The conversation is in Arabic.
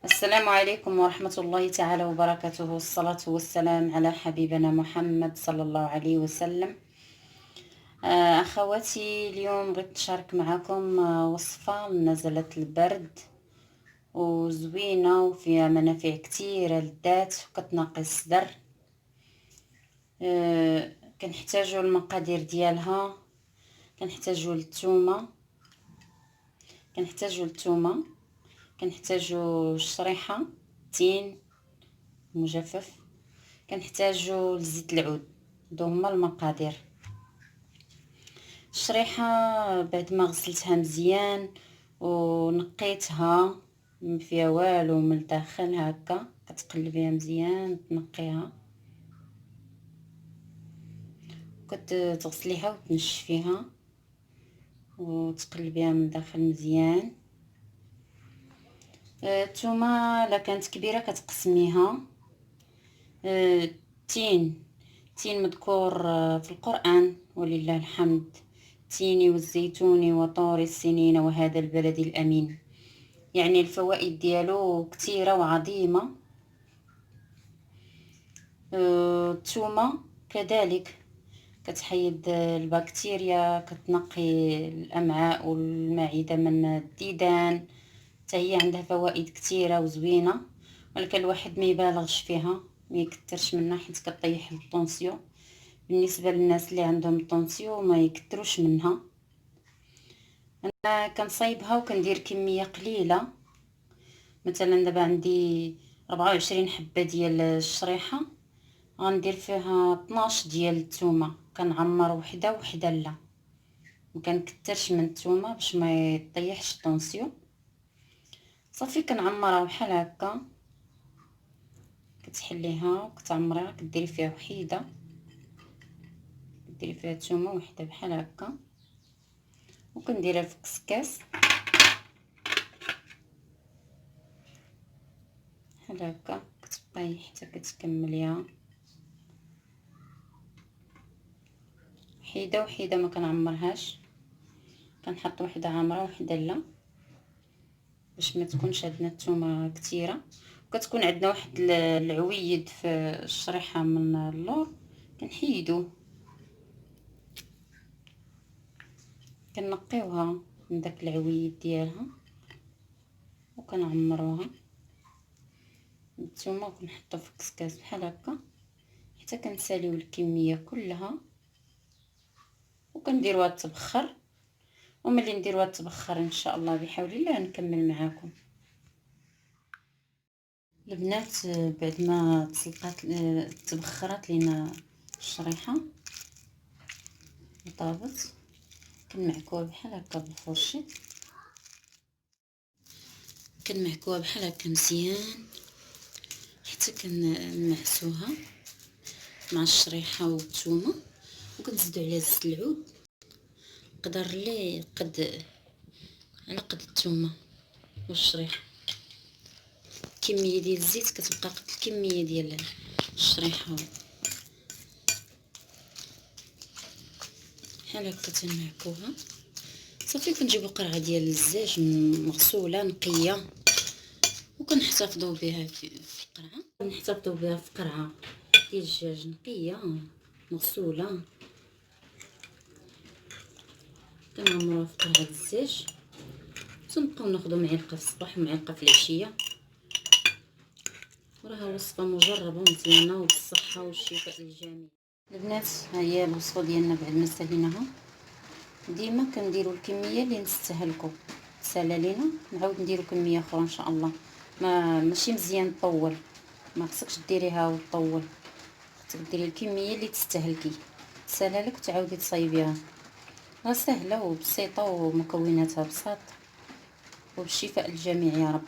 السلام عليكم ورحمة الله تعالى وبركاته، والصلاة والسلام على حبيبنا محمد صلى الله عليه وسلم. أخواتي، اليوم بغيت نشارك معكم وصفة نزلة البرد وزوينة وفيها منافع كتيرة للذات وكتنقي الصدر. كنحتاجو المقادير ديالها. كنحتاجو الثومة، كنحتاجو الشريحة، تين مجفف، كنحتاجو زيت العود. هادو هما المقادير. الشريحه بعد ما غسلتها مزيان ونقيتها ما فيها والو من الداخل، هكا كتقلبيها مزيان تنقيها وكتغسليها وتنشفيها وتقلبيها من الداخل مزيان. الثومه الا كانت كبيره كتقسميها. تين مذكور في القرآن ولله الحمد، تيني والزيتون وطور السنين وهذا البلد الأمين. يعني الفوائد ديالو كثيرة وعظيمة. الثومة كذلك كتحيد البكتيريا، كتنقي الأمعاء والمعدة من الديدان، حتى هي عندها فوائد كثيرة وزوينة، ولكن الواحد ما يبالغش فيها، ما يكترش منها حيت كطيح الطونسيون. بالنسبه للناس اللي عندهم الطونسيون ما يكتروش منها. انا كنصايبها وكندير كميه قليله. مثلا دابا عندي 24 حبه ديال الشريحه، غندير فيها 12 ديال الثومه. كنعمر وحده وحده، لا ما كنكترش من الثومه باش ما يطيحش الطونسيون. صافي كنعمرها بحال هكا، كتحليها وكتعمريها، كديري فيها وحيده، كديري فيها الثومه وحده بحال هكا، وكنديرها في كسكاس بحال هكا، كتبقاي حتى كتكمليها وحيده وحيده. ما كنعمرهاش، كنحط وحده عامره وحده لا، باش ما تكونش عندنا الثومه كثيره. وكتكون عندنا واحد العويد في الشريحه من اللور، كنحيدوه، كنقيوها من داك العويد ديالها وكنعمروها الثومه، وكنحطو في كسكاس بحال هكا حتى كنساليو الكميه كلها وكنديروها تبخر. وملي نديروها تبخر ان شاء الله بحول الله نكمل معاكم. البنات، بعد ما تبخرات لينا الشريحه وطابت، كنمعكوها بحال هكا بالفرشي، كنمعكوها بحال هكا مزيان حتى كنمعسوها مع الشريحه والثومه، وكنزيدو عليها زيت العود قدر لي على قد الثومه والشريحه. كميه ديال الزيت كتبقى قد الكميه ديال الشريحه بحال هكا تنمعكوها. صافي كنجيبو قرعه ديال الزاج مغسوله نقيه وكنحتفظوا بها في القرعه، كنحتفظوا بها في قرعه ديال الدجاج نقيه مغسوله، كنعمروها في قرعه الزاج. تنبقاو ناخذوا معلقه في الصباح ومعلقه في العشيه، وراها وصفه مجربه ومزيانه وبالصحه والشفاء للجميع. البنات، ها هي الوصفه ديالنا بعد ما ساليناها. ديما كنديروا الكميه اللي نستهلكوا، تسالى لينا نعاود نديروا كميه اخرى ان شاء الله. ماشي مزيان طول، ما خصكش ديريها وطول، خصك ديري الكميه اللي تستهلكي، تسالى لك وتعاودي تصايبيها. راه سهله وبسيطه ومكوناتها بساط، وبالشفاء للجميع يا رب.